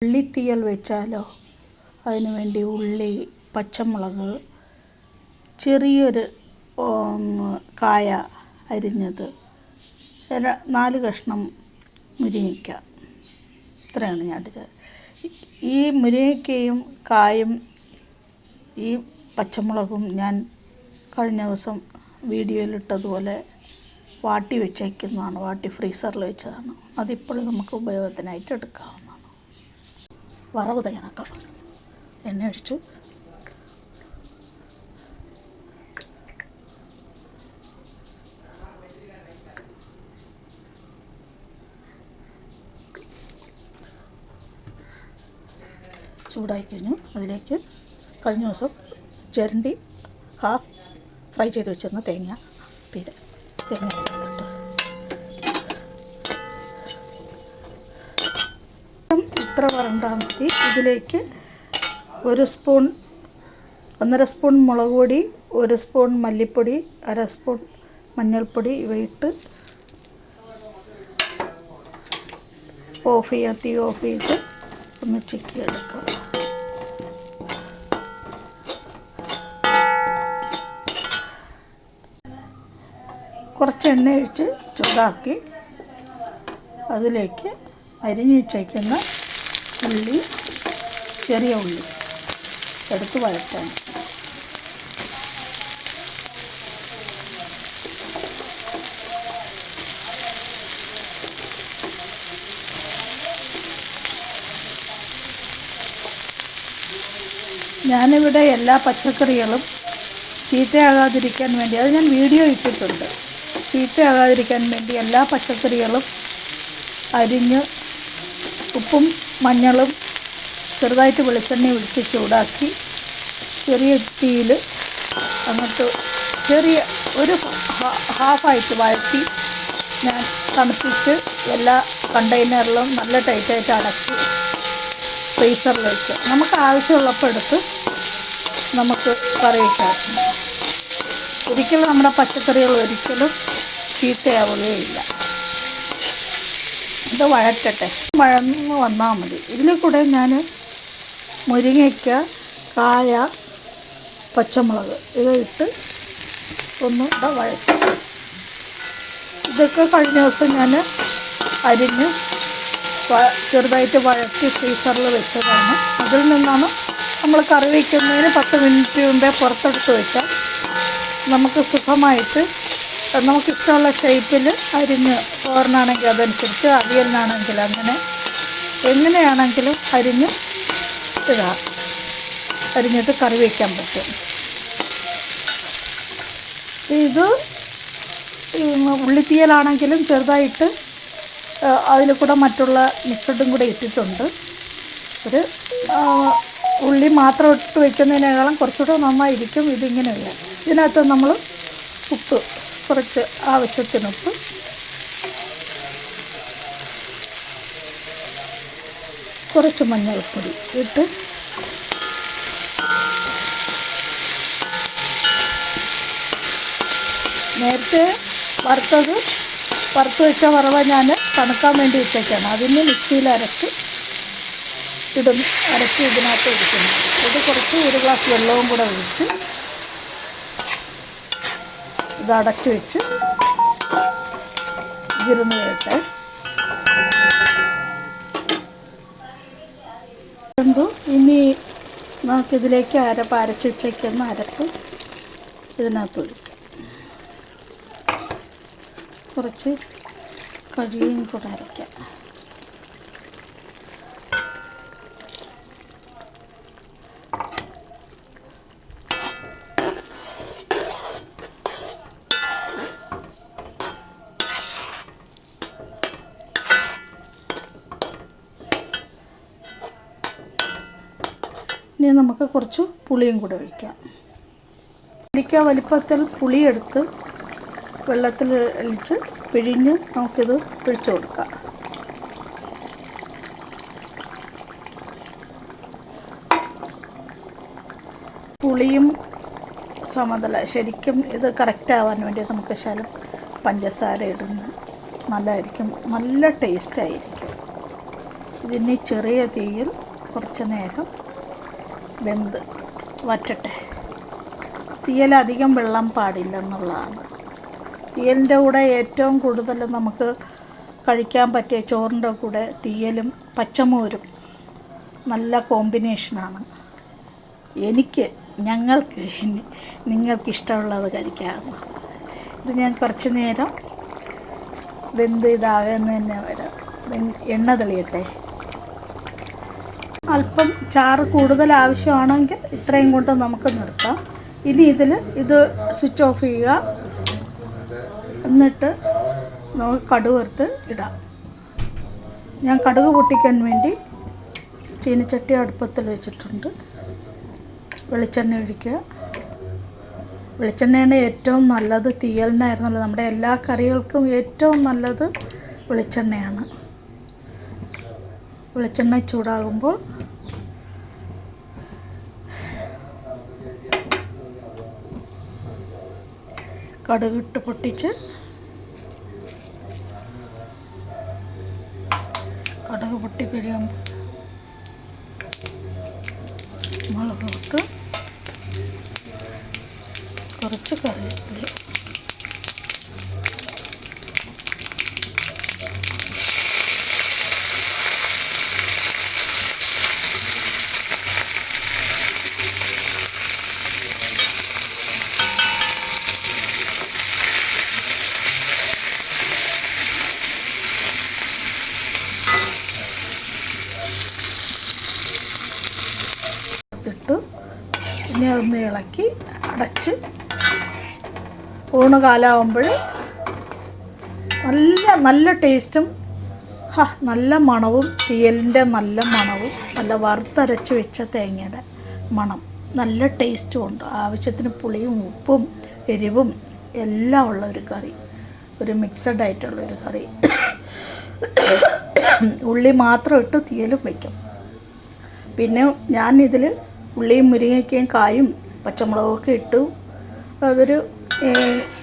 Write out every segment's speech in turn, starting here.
ഉള്ളിത്തീയൽ വെച്ചാലോ? അതിന് വേണ്ടി ഉള്ളി, പച്ചമുളക്, ചെറിയൊരു കായ അരിഞ്ഞത്, 4 കഷ്ണം മുരിങ്ങയ്ക്ക, ഇത്രയാണ് ഞാൻ ഇട്ടത്. ഈ മുരിങ്ങയ്ക്കയും കായും ഈ പച്ചമുളകും ഞാൻ കഴിഞ്ഞ ദിവസം വീഡിയോയിലിട്ടതുപോലെ വാട്ടി വെച്ചേക്കുന്നതാണ്. വാട്ടി ഫ്രീസറിൽ വെച്ചതാണ്. അതിപ്പോഴും നമുക്ക് ഉപയോഗത്തിനായിട്ട് എടുക്കാവുന്നതാണ്. വറവ് തയ്യാറാക്കാം. എണ്ണ ഒഴിച്ചു, ചൂടായി കഴിഞ്ഞു. അതിലേക്ക് കഴിഞ്ഞ ദിവസം ചിരണ്ടി ഫ്രൈ ചെയ്ത് വെച്ചിരുന്ന തേങ്ങ ഇത്ര വരണ്ടാൽ മതി. ഇതിലേക്ക് 1 സ്പൂൺ 1.5 സ്പൂൺ മുളക് പൊടി, 1 സ്പൂൺ മല്ലിപ്പൊടി, 1/2 സ്പൂൺ മഞ്ഞൾപ്പൊടി ഇവയിട്ട് തീ ഓഫ് ചെയ്ത് ഒന്ന് ചിക്കി എടുക്കാം. കുറച്ച് എണ്ണ ഒഴിച്ച് ചൂടാക്കി അതിലേക്ക് അരിഞ്ഞു വെച്ചേക്കുന്ന ഉള്ളി, ചെറിയ ഉള്ളി എടുത്ത് വഴറ്റാൻ. ഞാനിവിടെ എല്ലാ പച്ചക്കറികളും ചീത്തയാകാതിരിക്കാൻ വേണ്ടി, അത് ഞാൻ വീഡിയോ ഇട്ടിട്ടുണ്ട്, ചീത്തയാകാതിരിക്കാൻ വേണ്ടി എല്ലാ പച്ചക്കറികളും അരിഞ്ഞ് ഉപ്പും മഞ്ഞളും ചെറുതായിട്ട് വെളിച്ചെണ്ണ ഒഴിച്ച് ചൂടാക്കി ചെറിയ തീയിൽ അങ്ങോട്ട് ഒരു ഹാഫായിട്ട് വഴറ്റി ഞാൻ തണുപ്പിച്ച് എല്ലാ കണ്ടെയ്നറിലും നല്ല ടൈറ്റായിട്ട് അടച്ച് ഫ്രീസറിൽ വയ്ക്കുക. നമുക്ക് ആവശ്യമുള്ളപ്പോൾ എടുത്ത് നമുക്ക് കറി വയ്ക്കാം. ഒരിക്കലും നമ്മുടെ പച്ചക്കറികൾ ഒരിക്കലും ചീത്തയാവുകയില്ല. ഇത് വഴറ്റട്ടെ, വഴന്ന് വന്നാൽ മതി. ഇതിൽ കൂടെ ഞാൻ മുരിങ്ങയ്ക്ക, കായ, പച്ചമുളക് ഇട്ട് ഒന്ന് വഴറ്റും. ഇതൊക്കെ കഴിഞ്ഞ ദിവസം ഞാൻ അരിഞ്ഞ് ചെറുതായിട്ട് വഴറ്റി ഫ്രീസറിൽ വെച്ചതാണ്. അതിൽ നിന്നാണ് നമ്മൾ കറി വയ്ക്കുന്നതിന് 10 മിനിറ്റ് മുമ്പേ പുറത്തെടുത്ത് വെച്ചാൽ നമുക്ക് സുഖമായിട്ട് നമുക്കിഷ്ടമുള്ള ഷേപ്പിൽ അരിഞ്ഞ്, തോരനാണെങ്കിൽ അതനുസരിച്ച്, അവിയലിനാണെങ്കിൽ അങ്ങനെ, എങ്ങനെയാണെങ്കിലും അരിഞ്ഞിട്ട് കറി വയ്ക്കാൻ പറ്റും. ഇത് ഉള്ളിത്തീയലാണെങ്കിലും ചെറുതായിട്ട് അതിൽ കൂടെ മറ്റുള്ള മിക്സഡും കൂടെ ഇട്ടിട്ടുണ്ട്. ഒരു ഉള്ളി മാത്രം ഇട്ട് വയ്ക്കുന്നതിനേക്കാളും കുറച്ചുകൂടെ നന്നായിരിക്കും ഇതിങ്ങനെയുള്ള. ഇതിനകത്ത് നമ്മൾ ഉപ്പ്, കുറച്ച് ആവശ്യത്തിന് ഉപ്പ്, കുറച്ച് മഞ്ഞൾപ്പൊടി ഇട്ട് നേരത്തെ വറുത്ത് വെച്ച വറവ ഞാൻ തണുക്കാൻ വേണ്ടി വെച്ചേക്കാണ്. അതിന് മിക്സിയിൽ അരച്ച് ഇതിനകത്ത് ഒഴിക്കുന്നു. ഇത് കുറച്ച് 1 ഗ്ലാസ് വെള്ളവും കൂടെ ഒഴിച്ച് ഇത് അടച്ച് വെച്ച് ഇരുന്ന് വേട്ടെ. ഇനി നമുക്കിതിലേക്ക് അരച്ച് വെച്ചേക്കുന്ന അരപ്പ് ഇതിനകത്ത് ഒഴിക്കാം. കുറച്ച് കഴിയും കൂടെ അരയ്ക്കാം. ഇനി നമുക്ക് കുറച്ച് പുളിയും കൂടെ ഒഴിക്കാം. വലിപ്പത്തിൽ പുളിയെടുത്ത് വെള്ളത്തിൽ ഒഴിച്ച് പിഴിഞ്ഞ് നമുക്കിത് ഒഴിച്ചു കൊടുക്കാം. പുളിയും സമതല ശരിക്കും ഇത് കറക്റ്റ് ആവാൻ വേണ്ടി നമുക്ക് ശകലം പഞ്ചസാര ഇടുന്നത് നല്ലതായിരിക്കും. നല്ല ടേസ്റ്റായിരിക്കും. ഇതിന് ചെറിയ തീയിൽ കുറച്ച് നേരം വെന്ത് വറ്റട്ടെ. തീയലധികം വെള്ളം പാടില്ല എന്നുള്ളതാണ്. തീയലിൻ്റെ കൂടെ ഏറ്റവും കൂടുതൽ നമുക്ക് കഴിക്കാൻ പറ്റിയ ചോറിൻ്റെ കൂടെ തീയലും പച്ചമോരും നല്ല കോമ്പിനേഷനാണ്. ഞങ്ങൾക്ക് നിങ്ങൾക്കിഷ്ടമുള്ളത് കഴിക്കാവുന്നതാണ്. ഇത് ഞാൻ കുറച്ച് നേരം വെന്ത് ഇതാകുന്ന തന്നെ വരാം. എണ്ണ തെളിയട്ടെ. അല്പം ചാറ് കൂടുതൽ ആവശ്യമാണെങ്കിൽ ഇത്രയും കൊണ്ട് നമുക്ക് നിർത്താം. ഇനി ഇത് സ്വിച്ച് ഓഫ് ചെയ്യുക. എന്നിട്ട് നമുക്ക് കടുക് വറുത്ത് ഇടാം. ഞാൻ കടുക് പൊട്ടിക്കാൻ വേണ്ടി ചീനച്ചട്ടി അടുപ്പത്തിൽ വെച്ചിട്ടുണ്ട്. വെളിച്ചെണ്ണ ഒഴിക്കുക. വെളിച്ചെണ്ണയാണ് ഏറ്റവും നല്ലത്. തീയലിനായിരുന്നല്ലോ നമ്മുടെ എല്ലാ കറികൾക്കും ഏറ്റവും നല്ലത് വെളിച്ചെണ്ണയാണ്. വെളിച്ചെണ്ണ ചൂടാകുമ്പോൾ കടുകിട്ട് പൊട്ടിച്ച് കടുക് പൊട്ടിക്കഴിയുമ്പോൾ മുളക് ഇട്ട് കുറച്ച് കറിവേപ്പില ഇട്ട് ഇനി ഒന്ന് ഇളക്കി അടച്ച് ഊണ് കാലാവുമ്പോൾ നല്ല ടേസ്റ്റും നല്ല മണവും, തീയലിൻ്റെ നല്ല മണവും, നല്ല വറുത്തരച്ച് വെച്ച തേങ്ങയുടെ മണം, നല്ല ടേസ്റ്റും ഉണ്ട്. ആവശ്യത്തിന് പുളിയും ഉപ്പും എരിവും എല്ലാം ഉള്ള ഒരു കറി, ഒരു മിക്സഡ് ആയിട്ടുള്ളൊരു കറി. ഉള്ളി മാത്രം ഇട്ട് തീയലും വയ്ക്കും. പിന്നെ ഞാനിതിൽ ഉള്ളിയും മുരിങ്ങയ്ക്കയും കായും പച്ചമുളകൊക്കെ ഇട്ടു. അതൊരു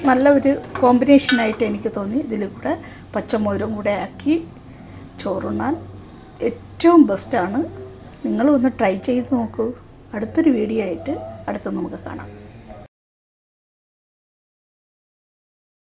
നല്ലൊരു കോമ്പിനേഷനായിട്ട് എനിക്ക് തോന്നി. ഇതിൽ കൂടെ പച്ചമോരും കൂടെ ആക്കി ചോറുണ്ണാൻ ഏറ്റവും ബെസ്റ്റാണ്. നിങ്ങളും ഒന്ന് ട്രൈ ചെയ്ത് നോക്കൂ. അടുത്തൊരു വീഡിയോ ആയിട്ട് അടുത്ത് നമുക്ക് കാണാം.